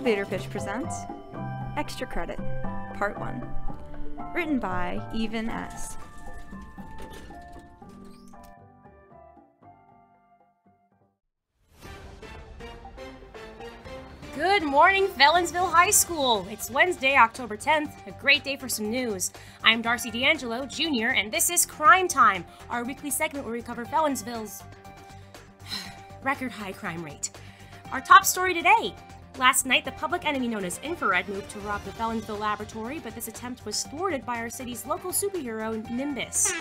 Elevator Pitch presents Extra Credit, Part 1. Written by Even S. Good morning, Felonsville High School! It's Wednesday, October 10th, a great day for some news. I'm Darcy D'Angelo, Jr., and this is Crime Time, our weekly segment where we cover Felonsville's record high crime rate. Our top story today. Last night, the public enemy known as Infrared moved to rob the Felonsville laboratory, but this attempt was thwarted by our city's local superhero, Nimbus.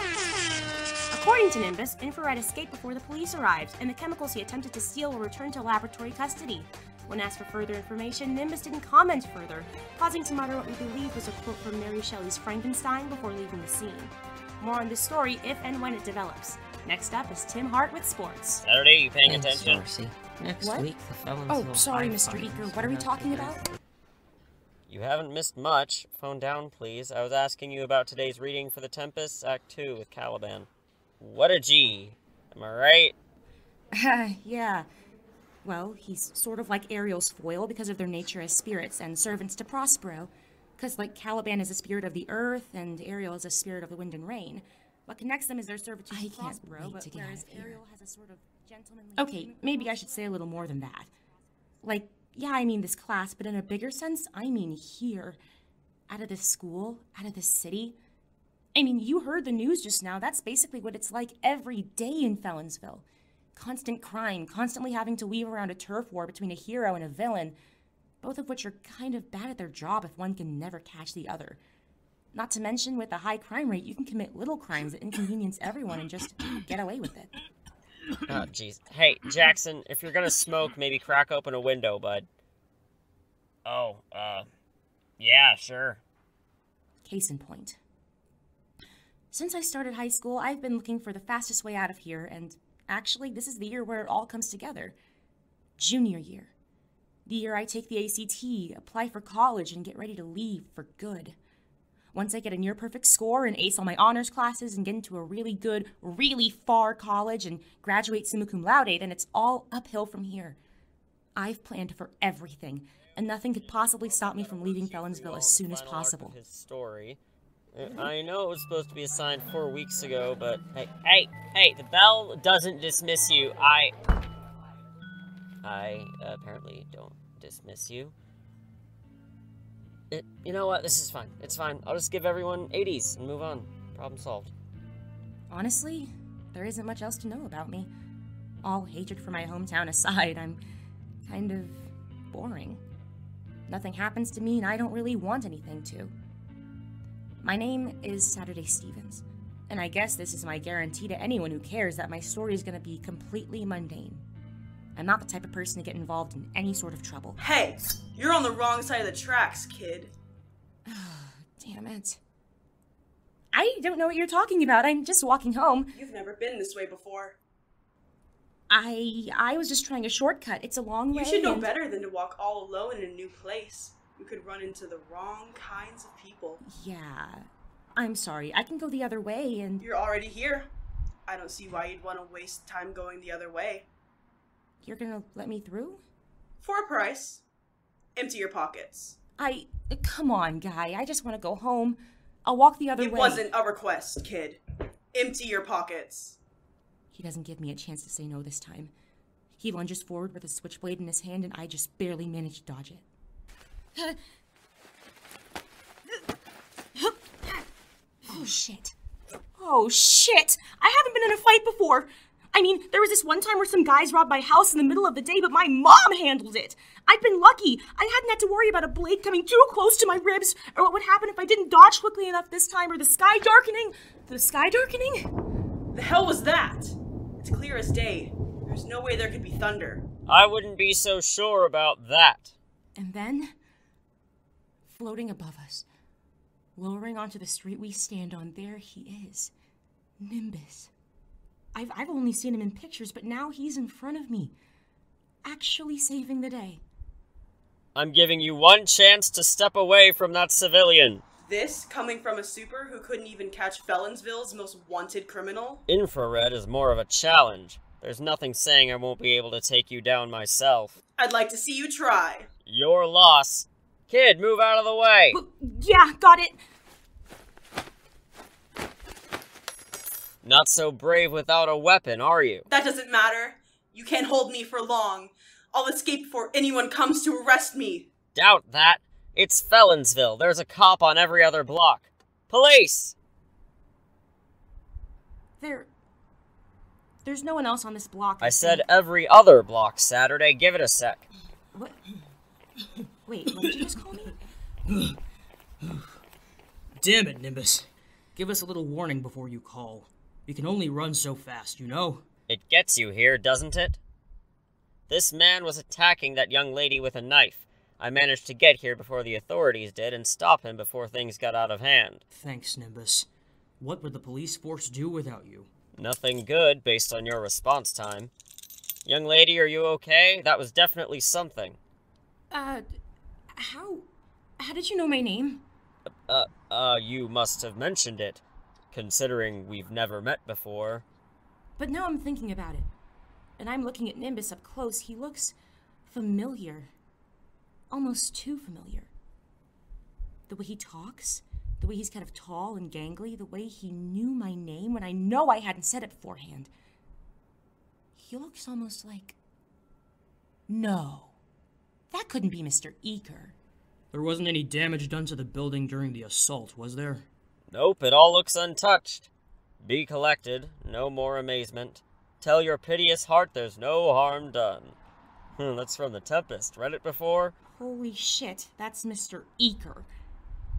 According to Nimbus, Infrared escaped before the police arrived, and the chemicals he attempted to steal were returned to laboratory custody. When asked for further information, Nimbus didn't comment further, pausing to mutter what we believe was a quote from Mary Shelley's Frankenstein before leaving the scene. More on this story if and when it develops. Next up is Tim Hart with sports. Saturday, you paying attention? Darcy. Next What? week, the Felonsville Oh, sorry, High Mr. Finals Eacker. What are we talking about? You haven't missed much. Phone down, please. I was asking you about today's reading for The Tempest, Act 2 with Caliban. What a G. Am I right? Yeah. Well, he's sort of like Ariel's foil because of their nature as spirits and servants to Prospero. Because, like, Caliban is a spirit of the earth and Ariel is a spirit of the wind and rain. What connects them is their servitude to Prospero, but whereas Ariel has a sort of gentlemanly... Okay, maybe I should say a little more than that. Like, yeah, I mean this class, but in a bigger sense, I mean here. Out of this school, out of this city. I mean, you heard the news just now. That's basically what it's like every day in Felonsville. Constant crime, constantly having to weave around a turf war between a hero and a villain, both of which are kind of bad at their job if one can never catch the other. Not to mention, with a high crime rate, you can commit little crimes that inconvenience everyone and just get away with it. Oh, jeez. Hey, Jackson, if you're gonna smoke, maybe crack open a window, bud. Oh, yeah, sure. Case in point. Since I started high school, I've been looking for the fastest way out of here, and actually, this is the year where it all comes together. Junior year. The year I take the ACT, apply for college, and get ready to leave for good. Once I get a near-perfect score and ace all my honors classes and get into a really good, really far college and graduate summa cum laude, then it's all uphill from here. I've planned for everything, and nothing could possibly stop me from leaving Felonsville as soon as possible. His story. I know it was supposed to be assigned 4 weeks ago, but hey, the bell doesn't dismiss you. I apparently don't dismiss you. You know what? This is fine. It's fine. I'll just give everyone 80s and move on. Problem solved. Honestly, there isn't much else to know about me. All hatred for my hometown aside, I'm kind of boring. Nothing happens to me and I don't really want anything to. My name is Saturday Stevens, and I guess this is my guarantee to anyone who cares that my story is going to be completely mundane. I'm not the type of person to get involved in any sort of trouble. Hey, you're on the wrong side of the tracks, kid. Damn it. I don't know what you're talking about. I'm just walking home. You've never been this way before. I was just trying a shortcut. It's a long way. You should know better than to walk all alone in a new place. You could run into the wrong kinds of people. Yeah. I'm sorry. I can go the other way and... You're already here. I don't see why you'd want to waste time going the other way. You're gonna let me through? For a price. Empty your pockets. Come on, guy. I just want to go home. I'll walk the other way. It wasn't a request, kid. Empty your pockets. He doesn't give me a chance to say no this time. He lunges forward with a switchblade in his hand, and I just barely manage to dodge it. Oh, shit. Oh, shit! I haven't been in a fight before! I mean, there was this one time where some guys robbed my house in the middle of the day, but my mom handled it. I've been lucky. I hadn't had to worry about a blade coming too close to my ribs, or what would happen if I didn't dodge quickly enough this time, or the sky darkening. The sky darkening? The hell was that? It's clear as day. There's no way there could be thunder. I wouldn't be so sure about that. And then, floating above us, lowering onto the street we stand on, there he is. Nimbus. I've only seen him in pictures, but now he's in front of me, actually saving the day. I'm giving you one chance to step away from that civilian. This coming from a super who couldn't even catch Felonsville's most wanted criminal? Infrared is more of a challenge. There's nothing saying I won't be able to take you down myself. I'd like to see you try. Your loss. Kid, move out of the way. Yeah, got it. Not so brave without a weapon, are you? That doesn't matter. You can't hold me for long. I'll escape before anyone comes to arrest me. Doubt that. It's Felonsville. There's a cop on every other block. Police! There's no one else on this block. I said every other block, Saturday. Give it a sec. What? Wait, what did you just call me? Damn it, Nimbus. Give us a little warning before you call. We can only run so fast, you know? It gets you here, doesn't it? This man was attacking that young lady with a knife. I managed to get here before the authorities did and stop him before things got out of hand. Thanks, Nimbus. What would the police force do without you? Nothing good, based on your response time. Young lady, are you okay? That was definitely something. How did you know my name? You must have mentioned it, considering we've never met before. But now I'm thinking about it, and I'm looking at Nimbus up close. He looks familiar. Almost too familiar. The way he talks, the way he's kind of tall and gangly, the way he knew my name when I know I hadn't said it beforehand. He looks almost like... No. That couldn't be Mr. Eacker. There wasn't any damage done to the building during the assault, was there? Nope, it all looks untouched. Be collected, no more amazement. Tell your piteous heart there's no harm done. That's from The Tempest. Read it before? Holy shit, that's Mr. Eacker.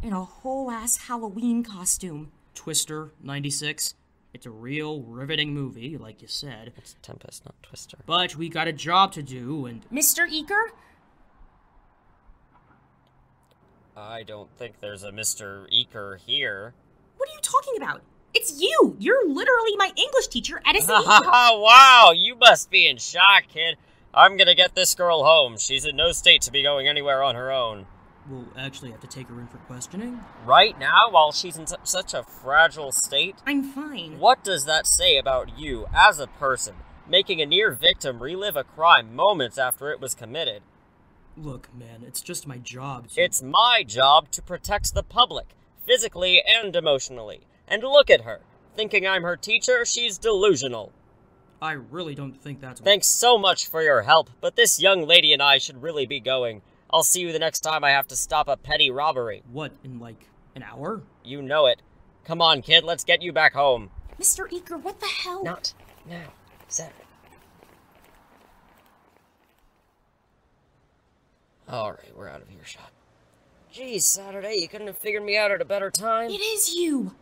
In a whole-ass Halloween costume. Twister, 96. It's a real, riveting movie, like you said. It's Tempest, not Twister. But we got a job to do, and... Mr. Eacker? I don't think there's a Mr. Eacker here. What are you talking about? It's you! You're literally my English teacher, Edison. Wow, you must be in shock, kid. I'm gonna get this girl home. She's in no state to be going anywhere on her own. We'll actually have to take her in for questioning? Right now, while she's in such a fragile state? I'm fine. What does that say about you, as a person, making a near victim relive a crime moments after it was committed? Look, man, it's just my job to... It's my job to protect the public, physically and emotionally. And look at her. Thinking I'm her teacher, she's delusional. I really don't think that's... Thanks so much for your help, but this young lady and I should really be going. I'll see you the next time I have to stop a petty robbery. What, in like an hour? You know it. Come on, kid, let's get you back home. Mr. Eacker, what the hell? Not now, Saturday. Alright, we're out of earshot. Geez, Saturday, you couldn't have figured me out at a better time? It is you!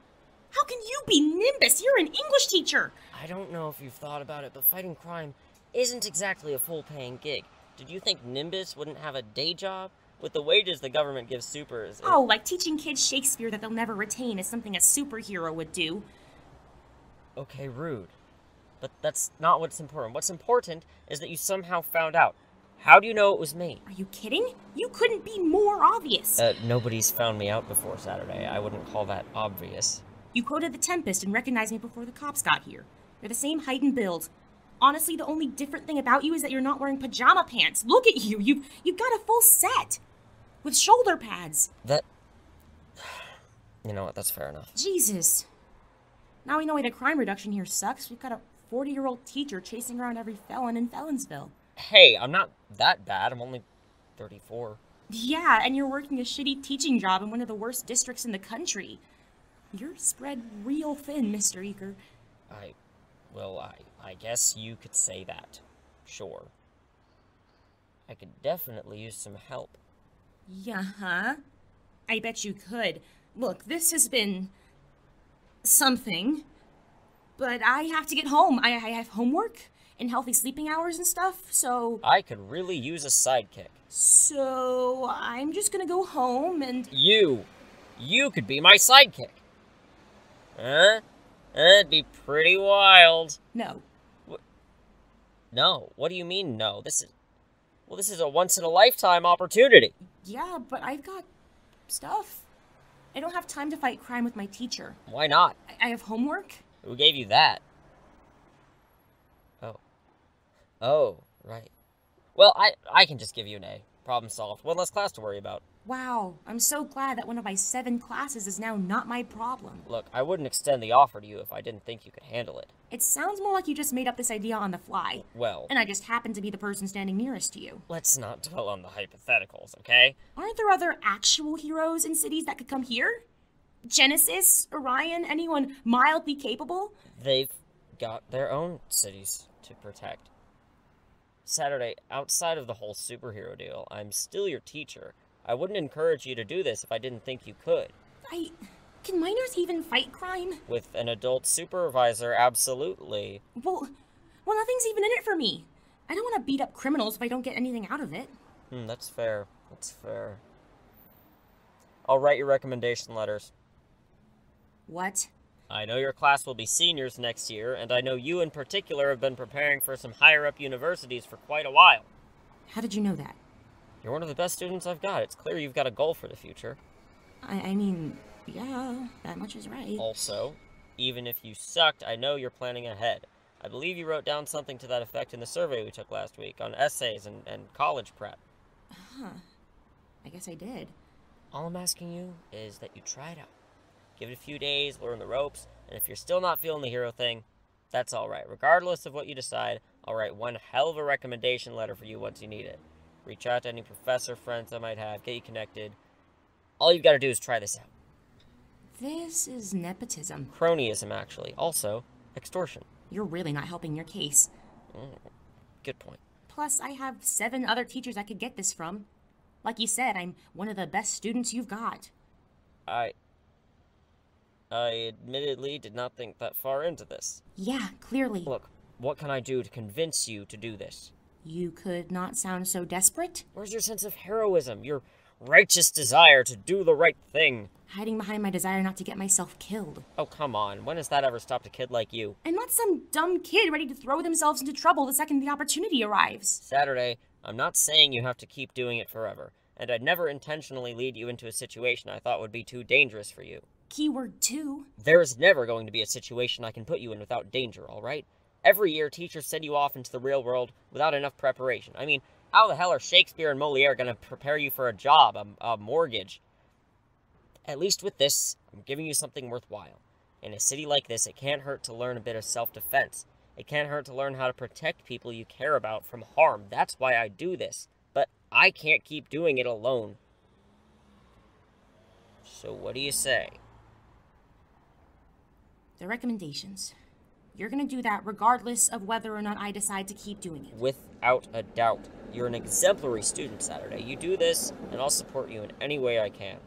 How can you be Nimbus? You're an English teacher! I don't know if you've thought about it, but fighting crime isn't exactly a full-paying gig. Did you think Nimbus wouldn't have a day job? With the wages the government gives supers... Oh, like teaching kids Shakespeare that they'll never retain is something a superhero would do. Okay, rude. But that's not what's important. What's important is that you somehow found out. How do you know it was me? Are you kidding? You couldn't be more obvious. Nobody's found me out before Saturday. I wouldn't call that obvious. You quoted The Tempest and recognized me before the cops got here. You're the same height and build. Honestly, the only different thing about you is that you're not wearing pajama pants. Look at you. You've got a full set. With shoulder pads. That... You know what, that's fair enough. Jesus. Now we know why the crime reduction here sucks. We've got a 40-year-old teacher chasing around every felon in Felonsville. Hey, I'm not that bad. I'm only 34. Yeah, and you're working a shitty teaching job in one of the worst districts in the country. You're spread real thin, Mr. Eacker. I guess you could say that. Sure. I could definitely use some help. Yeah-huh. I bet you could. Look, this has been... something. But I have to get home. I have homework and healthy sleeping hours and stuff, so... I could really use a sidekick. So, I'm just gonna go home and... You could be my sidekick. Huh? That'd be pretty wild. No. No? What do you mean, no? This is a once-in-a-lifetime opportunity. Yeah, but I've got stuff. I don't have time to fight crime with my teacher. Why not? I have homework. Who gave you that? Oh, right. Well, I can just give you an A. problem solved. One less class to worry about. Wow, I'm so glad that one of my 7 classes is now not my problem. Look, I wouldn't extend the offer to you if I didn't think you could handle it. It sounds more like you just made up this idea on the fly. Well, And I just happened to be the person standing nearest to you. let's not dwell on the hypotheticals, okay? Aren't there other actual heroes in cities that could come here? Genesis, Orion, anyone mildly capable? They've got their own cities to protect. Saturday, outside of the whole superhero deal, I'm still your teacher. I wouldn't encourage you to do this if I didn't think you could. Can minors even fight crime? With an adult supervisor, absolutely. Well, nothing's even in it for me. I don't want to beat up criminals if I don't get anything out of it. That's fair. That's fair. I'll write your recommendation letters. What? I know your class will be seniors next year, and I know you in particular have been preparing for some higher-up universities for quite a while. How did you know that? You're one of the best students I've got. It's clear you've got a goal for the future. I mean, yeah, that much is right. Also, even if you sucked, I know you're planning ahead. I believe you wrote down something to that effect in the survey we took last week on essays and college prep. Huh. I guess I did. All I'm asking you is that you try it out. Give it a few days, learn the ropes, and if you're still not feeling the hero thing, that's alright. Regardless of what you decide, I'll write one hell of a recommendation letter for you once you need it. Reach out to any professor friends I might have, get you connected. All you've got to do is try this out. This is nepotism. Cronyism, actually. Also, extortion. You're really not helping your case. Good point. Plus, I have 7 other teachers I could get this from. Like you said, I'm one of the best students you've got. I admittedly did not think that far into this. Yeah, clearly. Look, what can I do to convince you to do this? You could not sound so desperate. Where's your sense of heroism? Your righteous desire to do the right thing? Hiding behind my desire not to get myself killed. Oh, come on. When has that ever stopped a kid like you? I'm not some dumb kid ready to throw themselves into trouble the second the opportunity arrives. Saturday, I'm not saying you have to keep doing it forever, and I'd never intentionally lead you into a situation I thought would be too dangerous for you. Keyword 2. There's never going to be a situation I can put you in without danger, alright? Every year, teachers send you off into the real world without enough preparation. I mean, how the hell are Shakespeare and Moliere going to prepare you for a job, a mortgage? At least with this, I'm giving you something worthwhile. In a city like this, it can't hurt to learn a bit of self-defense. It can't hurt to learn how to protect people you care about from harm. That's why I do this. But I can't keep doing it alone. So what do you say? The recommendations. You're gonna do that regardless of whether or not I decide to keep doing it. Without a doubt. You're an exemplary student, Saturday. You do this, and I'll support you in any way I can.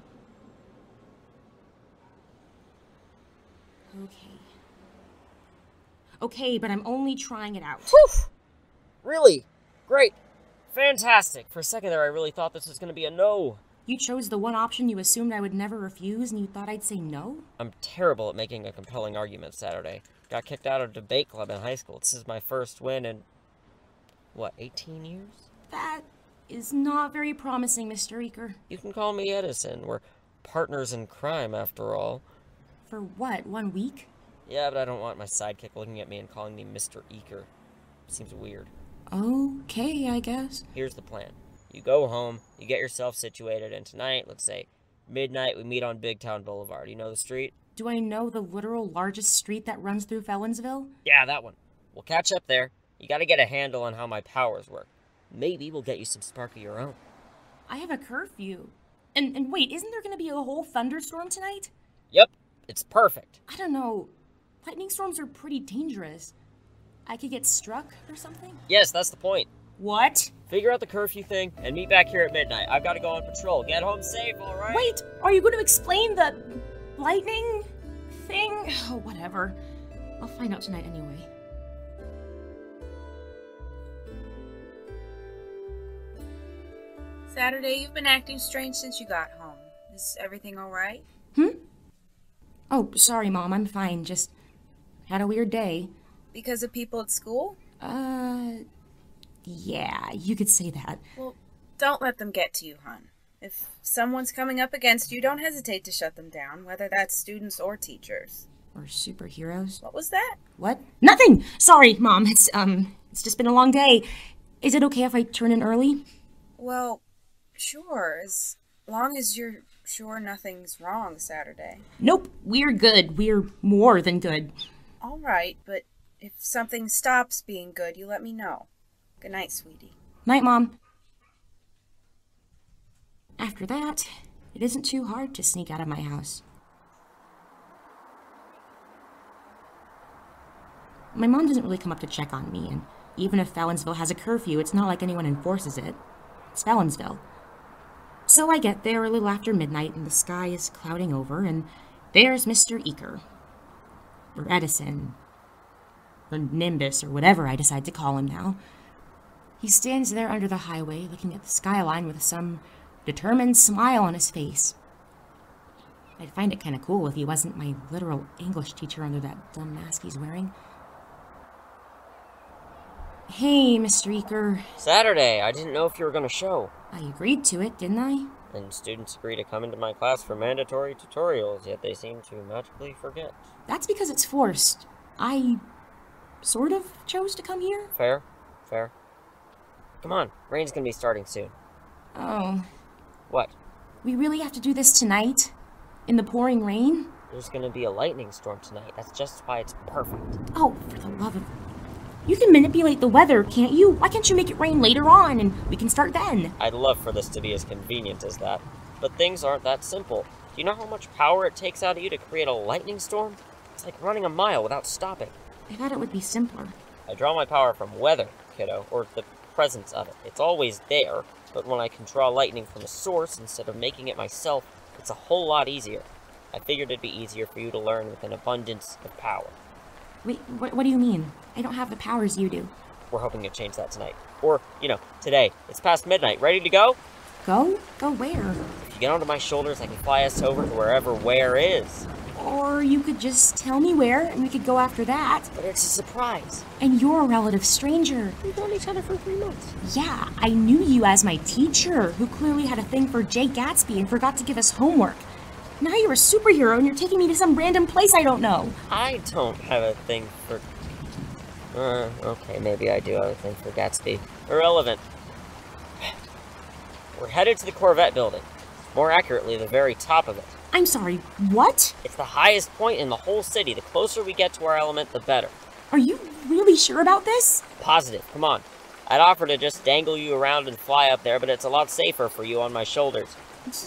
Okay, but I'm only trying it out. Whew! Really? Great. Fantastic. For a second there, I really thought this was going to be a no. You chose the one option you assumed I would never refuse, and you thought I'd say no? I'm terrible at making a compelling argument, Saturday. Got kicked out of debate club in high school. This is my first win in, what, 18 years? That is not very promising, Mr. Eacker. You can call me Edison. We're partners in crime, after all. For what, 1 week? Yeah, but I don't want my sidekick looking at me and calling me Mr. Eacker. Seems weird. Okay, I guess. Here's the plan. You go home, you get yourself situated, and tonight, let's say, midnight, we meet on Big Town Boulevard. You know the street? Do I know the literal largest street that runs through Felonsville? Yeah, that one. We'll catch up there. You gotta get a handle on how my powers work. Maybe we'll get you some spark of your own. I have a curfew. And wait, isn't there gonna be a whole thunderstorm tonight? Yep, it's perfect. I don't know. Lightning storms are pretty dangerous. I could get struck or something? Yes, that's the point. What? Figure out the curfew thing and meet back here at midnight. I've gotta go on patrol. Get home safe, alright? Wait, are you going to explain the lightning thing? Oh, whatever. I'll find out tonight anyway. Saturday, you've been acting strange since you got home. Is everything alright? Oh, sorry, Mom. I'm fine. Just had a weird day. Because of people at school? Yeah, you could say that. Well, don't let them get to you, hon. If someone's coming up against you, don't hesitate to shut them down, whether that's students or teachers. Or superheroes. What was that? What? Nothing! Sorry, Mom. It's just been a long day. Is it okay if I turn in early? Well, Sure, as long as you're sure nothing's wrong, Saturday. Nope, we're good. We're more than good. All right, but if something stops being good, you let me know. Good night, sweetie. Night, Mom. After that, it isn't too hard to sneak out of my house. My mom doesn't really come up to check on me, and even if Felonsville has a curfew, it's not like anyone enforces it. It's Felonsville. So I get there a little after midnight, and the sky is clouding over, and there's Mr. Eacker. Or Edison. Or Nimbus, or whatever I decide to call him now. He stands there under the highway, looking at the skyline with some determined smile on his face. I'd find it kind of cool if he wasn't my literal English teacher under that dumb mask he's wearing. Hey, Mr. Eacker. Saturday, I didn't know if you were going to show. I agreed to it, didn't I? And students agree to come into my class for mandatory tutorials, yet they seem to magically forget. That's because it's forced. I sort of chose to come here. Fair. Come on, rain's going to be starting soon. Oh. What? We really have to do this tonight? In the pouring rain? There's going to be a lightning storm tonight. That's just why it's perfect. Oh, for the love of... You can manipulate the weather, can't you? Why can't you make it rain later on, and we can start then? I'd love for this to be as convenient as that, but things aren't that simple. Do you know how much power it takes out of you to create a lightning storm? It's like running a mile without stopping. I thought it would be simpler. I draw my power from weather, kiddo, or the presence of it. It's always there, but when I can draw lightning from a source instead of making it myself, it's a whole lot easier. I figured it'd be easier for you to learn with an abundance of power. Wait, what do you mean? I don't have the powers you do. We're hoping to change that tonight. Or, today. It's past midnight. Ready to go? Go? Go where? If you get onto my shoulders, I can fly us over to wherever where is. Or you could just tell me where, and we could go after that. But it's a surprise. And you're a relative stranger. We've known each other for 3 months. Yeah, I knew you as my teacher, who clearly had a thing for Jay Gatsby and forgot to give us homework. Now you're a superhero and you're taking me to some random place I don't know. I don't have a thing for... okay, maybe I do have a thing for Gatsby. Irrelevant. We're headed to the Corvette building. More accurately, the very top of it. I'm sorry, what? It's the highest point in the whole city. The closer we get to our element, the better. Are you really sure about this? Positive. Come on. I'd offer to just dangle you around and fly up there, but it's a lot safer for you on my shoulders.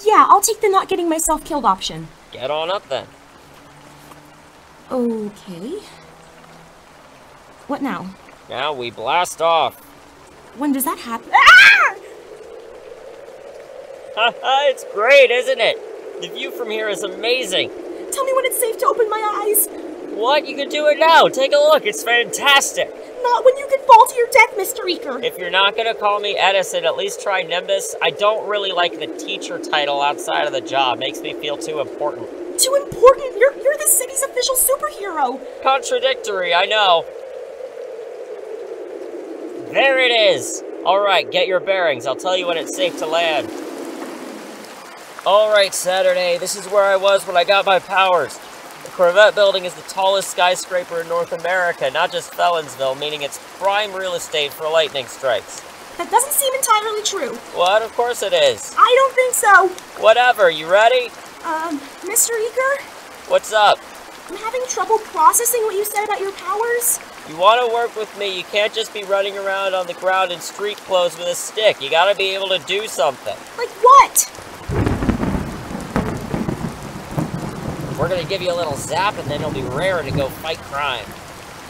Yeah, I'll take the not getting myself killed option. Get on up, then. Okay. What now? Now we blast off. When does that happen? Ah! Haha, it's great, isn't it? The view from here is amazing. Tell me when it's safe to open my eyes. What? You can do it now. Take a look. It's fantastic. Not when you can fall to your death, Mr. Eacker. If you're not going to call me Edison, at least try Nimbus. I don't really like the teacher title outside of the job. Makes me feel too important. Too important? You're the city's official superhero. Contradictory, I know. There it is. All right, get your bearings. I'll tell you when it's safe to land. All right, Saturday. This is where I was when I got my powers. The Corvette building is the tallest skyscraper in North America, not just Felonsville, meaning it's prime real estate for lightning strikes. That doesn't seem entirely true. What? Of course it is. I don't think so. Whatever, you ready? Mr. Eacker? What's up? I'm having trouble processing what you said about your powers. You want to work with me, you can't just be running around on the ground in street clothes with a stick. You gotta be able to do something. Like what? We're gonna give you a little zap, and then it'll be rarer to go fight crime.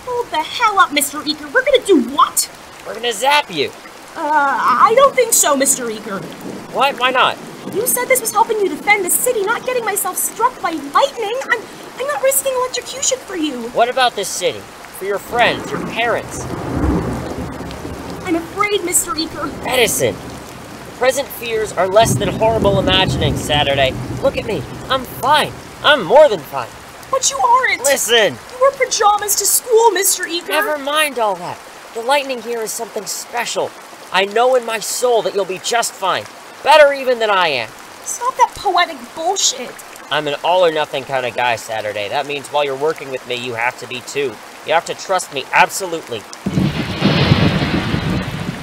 Hold the hell up, Mr. Eacker. We're gonna do what? We're gonna zap you. I don't think so, Mr. Eacker. What? Why not? You said this was helping you defend the city, not getting myself struck by lightning. I'm not risking electrocution for you. What about this city? For your friends, your parents? I'm afraid, Mr. Eacker. Edison! Present fears are less than horrible imaginings, Saturday. Look at me. I'm fine. I'm more than fine. But you aren't. Listen! You wear pajamas to school, Mr. Eacker. Never mind all that. The lightning here is something special. I know in my soul that you'll be just fine. Better even than I am. Stop that poetic bullshit. I'm an all-or-nothing kind of guy, Saturday. That means while you're working with me, you have to be too. You have to trust me, absolutely.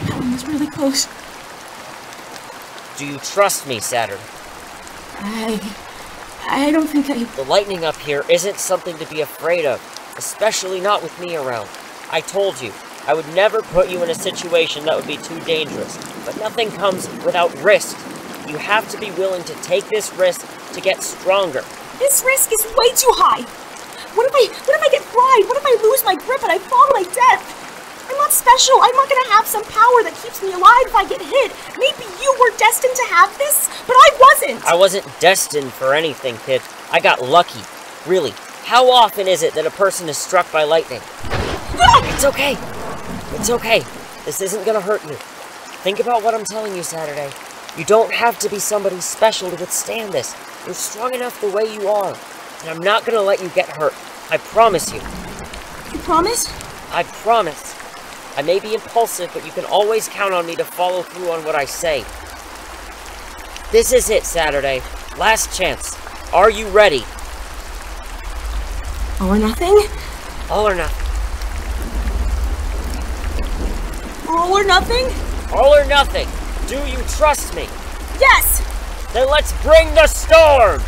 That one was really close. Do you trust me, Saturday? I don't think I... The lightning up here isn't something to be afraid of, especially not with me around. I told you, I would never put you in a situation that would be too dangerous, but nothing comes without risk. You have to be willing to take this risk to get stronger. This risk is way too high. What if I get fried? What if I lose my grip and I fall to my death? I'm not special. I'm not gonna have some power that keeps me alive if I get hit. Maybe you were destined to have this, but I wasn't. I wasn't destined for anything, kid. I got lucky. Really. How often is it that a person is struck by lightning? It's okay. It's okay. This isn't gonna hurt you. Think about what I'm telling you, Saturday. You don't have to be somebody special to withstand this. You're strong enough the way you are. And I'm not gonna let you get hurt. I promise you. You promise? I promise. I may be impulsive, but you can always count on me to follow through on what I say. This is it, Saturday. Last chance. Are you ready? All or nothing? All or nothing. All or nothing? All or nothing. Do you trust me? Yes! Then let's bring the storm!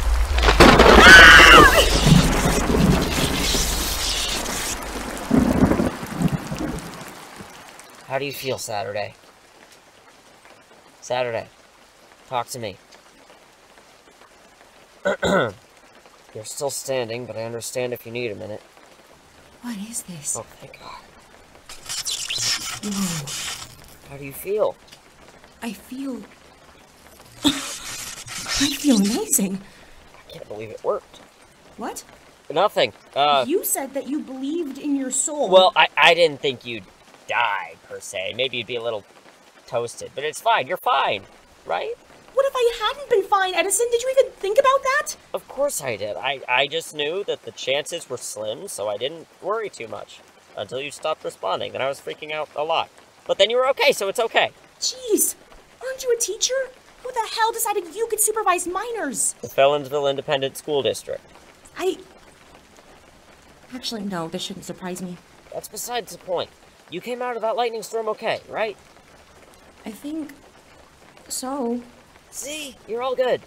Ah! How do you feel, Saturday? Saturday, talk to me. You're still standing, but I understand if you need a minute. What is this? Oh, thank God. Whoa. How do you feel? I feel amazing. I can't believe it worked. What? Nothing. You said that you believed in your soul. Well, I didn't think you'd die, per se. Maybe you'd be a little toasted, but it's fine. You're fine, right? What if I hadn't been fine, Edison? Did you even think about that? Of course I did. I just knew that the chances were slim, so I didn't worry too much. Until you stopped responding, then I was freaking out a lot. But then you were okay, so it's okay. Jeez, aren't you a teacher? Who the hell decided you could supervise minors? The Felonsville Independent School District. Actually, no, this shouldn't surprise me. That's besides the point. You came out of that lightning storm okay, right? I think so. See? You're all good.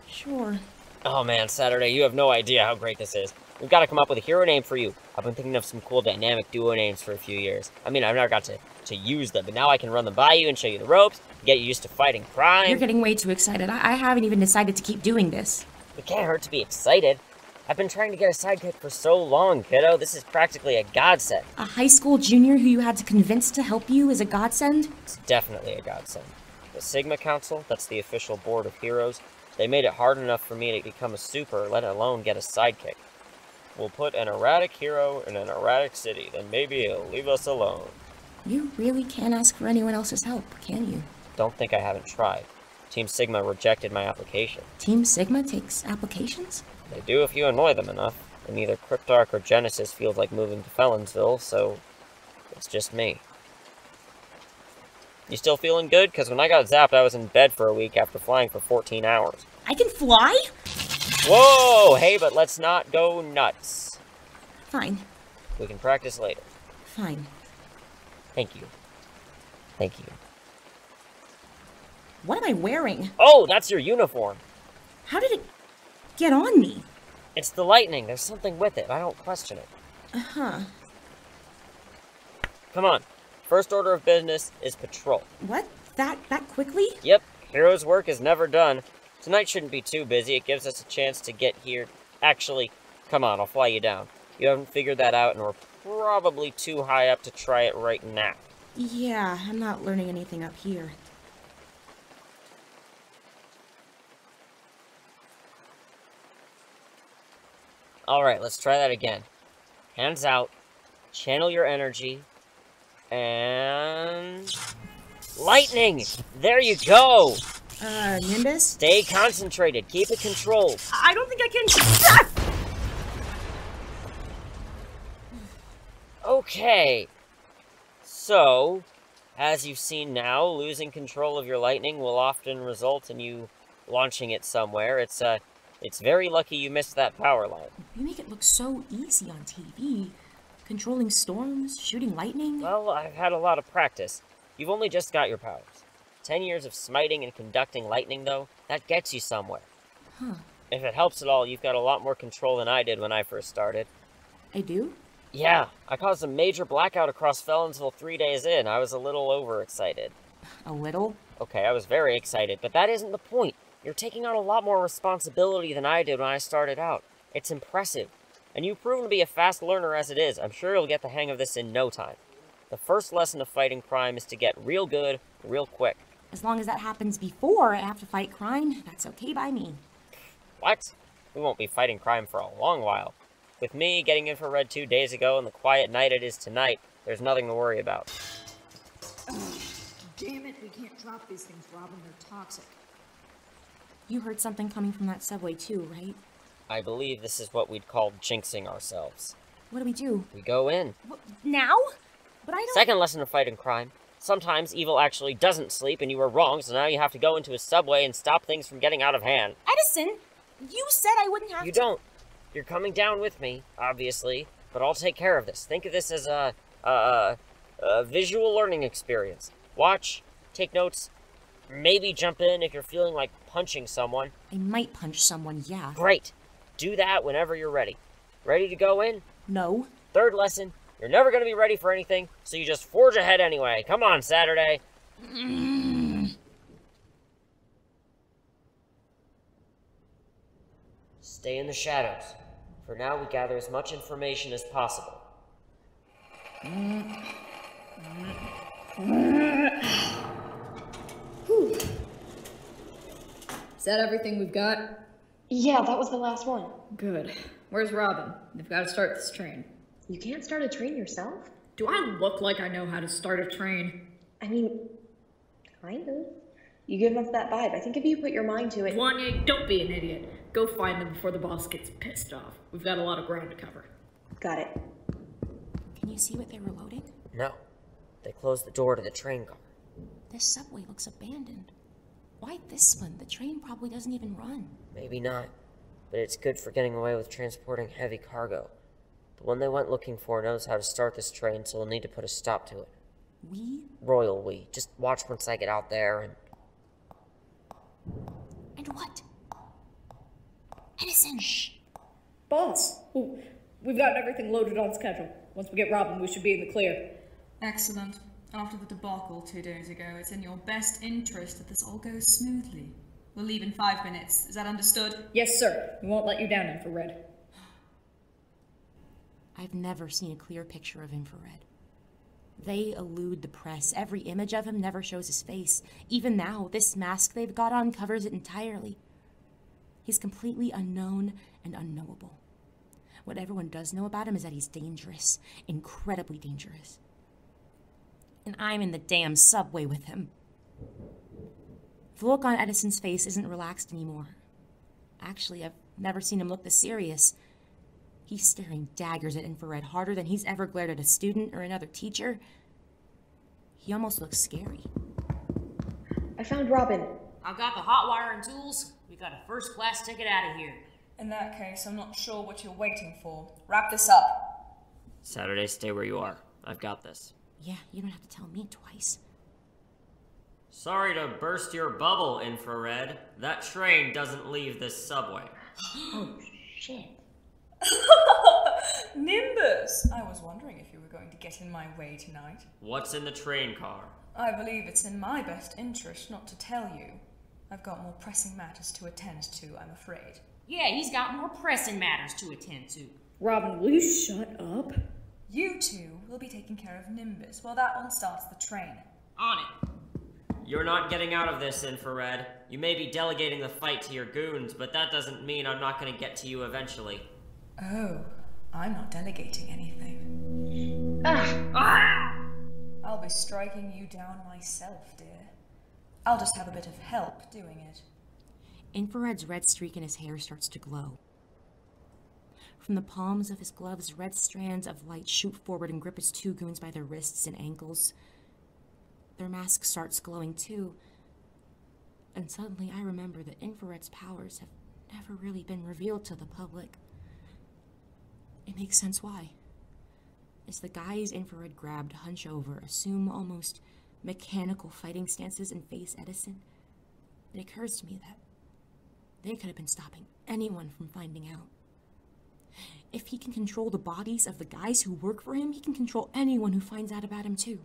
Sure. Oh man, Saturday, you have no idea how great this is. We've got to come up with a hero name for you. I've been thinking of some cool dynamic duo names for a few years. I mean, I've never got to use them, but now I can run them by you and show you the ropes, get you used to fighting crime. You're getting way too excited. I haven't even decided to keep doing this. It can't hurt to be excited. I've been trying to get a sidekick for so long, kiddo. This is practically a godsend. A high school junior who you had to convince to help you is a godsend? It's definitely a godsend. The Sigma Council, that's the official board of heroes, they made it hard enough for me to become a super, let alone get a sidekick. We'll put an erratic hero in an erratic city, then maybe he'll leave us alone. You really can't ask for anyone else's help, can you? Don't think I haven't tried. Team Sigma rejected my application. Team Sigma takes applications? They do if you annoy them enough. And neither Cryptarch or Genesis feels like moving to Felonsville, so it's just me. You still feeling good? Because when I got zapped, I was in bed for a week after flying for 14 hours. I can fly? Whoa! Hey, but let's not go nuts. Fine. We can practice later. Fine. Thank you. Thank you. What am I wearing? Oh, that's your uniform. How did it get on me? It's the lightning. There's something with it. I don't question it. Uh-huh. Come on. First order of business is patrol. What? That quickly? Yep. Hero's work is never done. Tonight shouldn't be too busy. It gives us a chance to get here. Actually, come on, I'll fly you down. You haven't figured that out, and we're probably too high up to try it right now. Yeah, I'm not learning anything up here. Alright, let's try that again. Hands out. Channel your energy. And... lightning! There you go! Nimbus? Stay concentrated. Keep it controlled. I don't think I can... Okay. So, as you've seen now, losing control of your lightning will often result in you launching it somewhere. It's very lucky you missed that power line. You make it look so easy on TV. Controlling storms, shooting lightning. Well, I've had a lot of practice. You've only just got your powers. 10 years of smiting and conducting lightning, though, that gets you somewhere. Huh. If it helps at all, you've got a lot more control than I did when I first started. I do? Yeah, I caused a major blackout across Felonsville 3 days in. I was a little overexcited. A little? Okay, I was very excited, but that isn't the point. You're taking on a lot more responsibility than I did when I started out. It's impressive. And you've proven to be a fast learner as it is. I'm sure you'll get the hang of this in no time. The first lesson of fighting crime is to get real good, real quick. As long as that happens before I have to fight crime, that's okay by me. What? We won't be fighting crime for a long while. With me getting infrared 2 days ago and the quiet night it is tonight, there's nothing to worry about. Damn it, we can't drop these things, Robin. They're toxic. You heard something coming from that subway too, right? I believe this is what we'd call jinxing ourselves. What do we do? We go in. What, now? But I don't... Second lesson of fighting crime. Sometimes evil actually doesn't sleep and you were wrong, so now you have to go into a subway and stop things from getting out of hand. Edison, you said I wouldn't have You to... don't. You're coming down with me, obviously, but I'll take care of this. Think of this as a visual learning experience. Watch, take notes, maybe jump in if you're feeling like punching someone. I might punch someone, yeah. Great. Do that whenever you're ready. Ready to go in? No. Third lesson, you're never going to be ready for anything, so you just forge ahead anyway. Come on, Saturday. Stay in the shadows. For now, we gather as much information as possible. Is that everything we've got? Yeah, that was the last one. Good. Where's Robin? They've got to start this train. You can't start a train yourself? Do I look like I know how to start a train? I mean, kind of. You give off that vibe. I think if you put your mind to it... Wanye, don't be an idiot. Go find them before the boss gets pissed off. We've got a lot of ground to cover. Got it. Can you see what they were loading? No. They closed the door to the train car. This subway looks abandoned. Why this one? The train probably doesn't even run. Maybe not. But it's good for getting away with transporting heavy cargo. The one they went looking for knows how to start this train, so we'll need to put a stop to it. We? Royal we. Just watch once I get out there and... And what? Edison! Shh! Boss! We've got everything loaded on schedule. Once we get Robin, we should be in the clear. Excellent. After the debacle 2 days ago, it's in your best interest that this all goes smoothly. We'll leave in 5 minutes. Is that understood? Yes, sir. We won't let you down, Infrared. I've never seen a clear picture of Infrared. They elude the press. Every image of him never shows his face. Even now, this mask they've got on covers it entirely. He's completely unknown and unknowable. What everyone does know about him is that he's dangerous. Incredibly dangerous. And I'm in the damn subway with him. The look on Edison's face isn't relaxed anymore. Actually, I've never seen him look this serious. He's staring daggers at Infrared harder than he's ever glared at a student or another teacher. He almost looks scary. I found Robin. I've got the hot wire and tools. We got a first-class ticket out of here. In that case, I'm not sure what you're waiting for. Wrap this up. Saturday, stay where you are. I've got this. Yeah, you don't have to tell me twice. Sorry to burst your bubble, Infrared. That train doesn't leave this subway. Oh, shit. Nimbus! I was wondering if you were going to get in my way tonight. What's in the train car? I believe it's in my best interest not to tell you. I've got more pressing matters to attend to, I'm afraid. Yeah, he's got more pressing matters to attend to. Robin, will you shut up? You two will be taking care of Nimbus while that one starts the train. On it. You're not getting out of this, Infrared. You may be delegating the fight to your goons, but that doesn't mean I'm not going to get to you eventually. Oh, I'm not delegating anything. I'll be striking you down myself, dear. I'll just have a bit of help doing it. Infrared's red streak in his hair starts to glow. From the palms of his gloves, red strands of light shoot forward and grip his two goons by their wrists and ankles. Their mask starts glowing too. And suddenly I remember that Infrared's powers have never really been revealed to the public. It makes sense why. As the guys Infrared grabbed hunch over, assume almost mechanical fighting stances and face Edison, it occurs to me that they could have been stopping anyone from finding out. If he can control the bodies of the guys who work for him, he can control anyone who finds out about him too.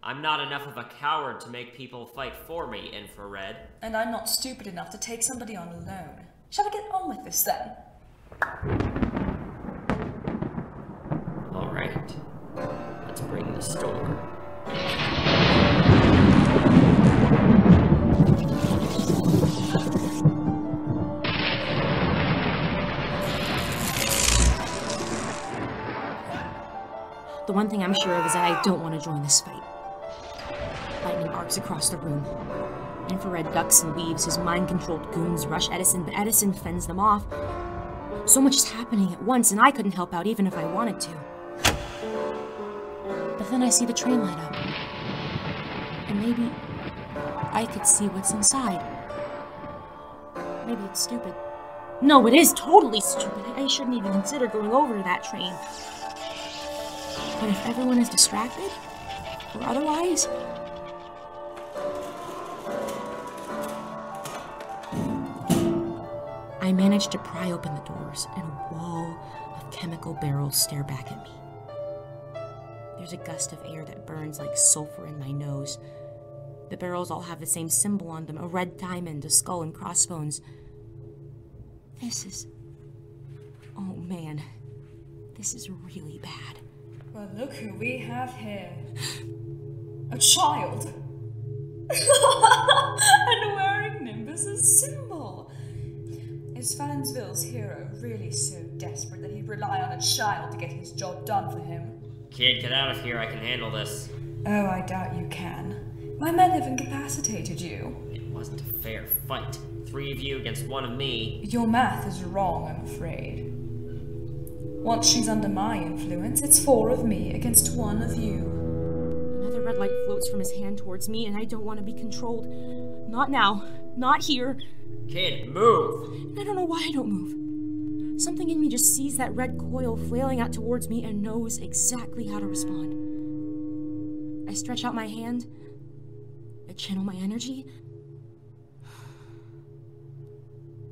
I'm not enough of a coward to make people fight for me, Infrared. And I'm not stupid enough to take somebody on alone. Shall we get on with this then? All right. Let's bring the storm. The one thing I'm sure of is that I don't want to join this fight. Lightning arcs across the room. Infrared ducks and weaves. His mind-controlled goons rush Edison, but Edison fends them off. So much is happening at once, and I couldn't help out even if I wanted to. But then I see the train light up. And maybe I could see what's inside. Maybe it's stupid. No, it is totally stupid. I shouldn't even consider going over to that train. But if everyone is distracted, or otherwise... I managed to pry open the doors, and a wall of chemical barrels stare back at me. There's a gust of air that burns like sulfur in my nose. The barrels all have the same symbol on them, a red diamond, a skull, and crossbones. This is... oh man, this is really bad. Well, look who we have here. A child. And wearing Nimbus's symbol. Is Fallonsville's hero really so desperate that he'd rely on a child to get his job done for him? Kid, get out of here. I can handle this. Oh, I doubt you can. My men have incapacitated you. It wasn't a fair fight. 3 of you against 1 of me. Your math is wrong, I'm afraid. Once she's under my influence, it's 4 of me against 1 of you. Another red light floats from his hand towards me, and I don't want to be controlled. Not now. Not here. Kid, move! And I don't know why I don't move. Something in me just sees that red coil flailing out towards me and knows exactly how to respond. I stretch out my hand. I channel my energy.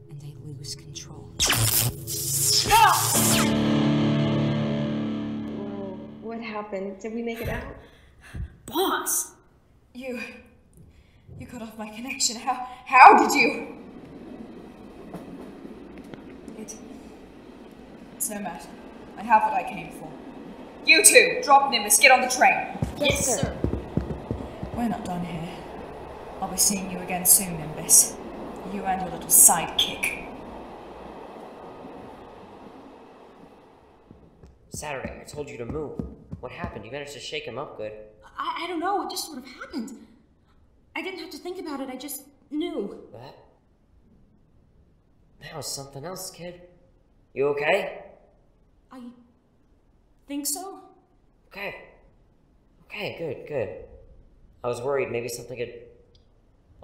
And I lose control. Whoa, what happened? Did we make it out? Boss! You cut off my connection. How did you? It's no matter. I have what I came for. You two, drop Nimbus, get on the train. Yes, sir. We're not done here. I'll be seeing you again soon, Nimbus. You and your little sidekick. Saturday, I told you to move. What happened? You managed to shake him up good. I don't know, it just sort of happened. I didn't have to think about it, I just knew. That was something else, kid. You okay? I think so. Okay, good. I was worried maybe something had...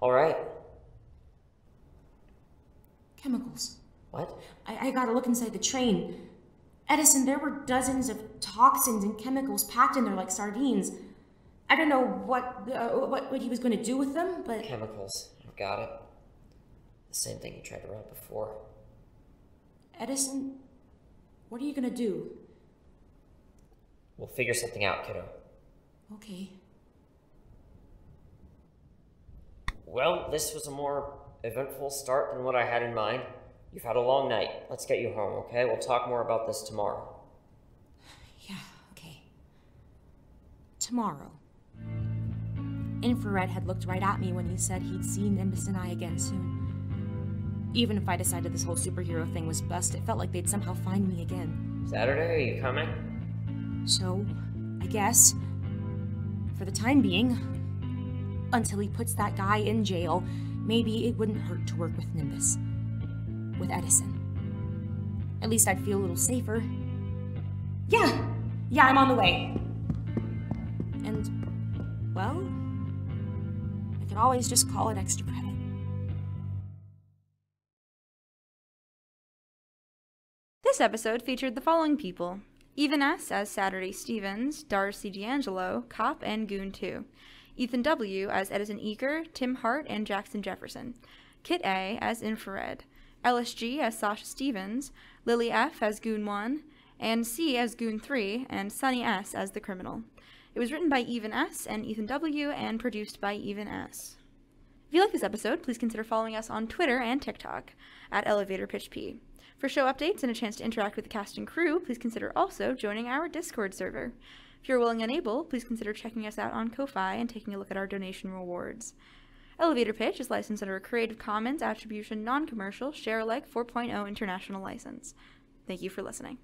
Alright. Chemicals. What? I gotta look inside the train. Edison, there were dozens of toxins and chemicals packed in there like sardines. I don't know what he was going to do with them, but... Chemicals. I've got it. The same thing you tried to run before. Edison, what are you going to do? We'll figure something out, kiddo. Okay. Well, this was a more eventful start than what I had in mind. You've had a long night. Let's get you home, okay? We'll talk more about this tomorrow. Yeah, okay. Tomorrow. Infrared had looked right at me when he said he'd see Nimbus and I again soon. Even if I decided this whole superhero thing was bust, it felt like they'd somehow find me again. Saturday, are you coming? So, I guess, for the time being, until he puts that guy in jail, maybe it wouldn't hurt to work with Nimbus. With Edison. At least I'd feel a little safer. Yeah, I'm on the way. And, well, I could always just call it extra credit. This episode featured the following people: Even S as Saturday Stevens, Darcy D'Angelo, Cop and Goon 2. Ethan W. as Edison Eacker, Tim Hart, and Jackson Jefferson. Kit A. as Infrared. Ellis G. as Sasha Stevens. Lilly F. as Goon 1. Ann C. as Goon 3. And Sunnie S. as the criminal. It was written by Even S. and Ethan W. and produced by Even S. If you like this episode, please consider following us on Twitter and TikTok at ElevatorPitchP. For show updates and a chance to interact with the cast and crew, please consider also joining our Discord server. If you're willing and able, please consider checking us out on Ko-Fi and taking a look at our donation rewards. Elevator Pitch is licensed under a Creative Commons Attribution Non-Commercial Share Alike 4.0 International License. Thank you for listening.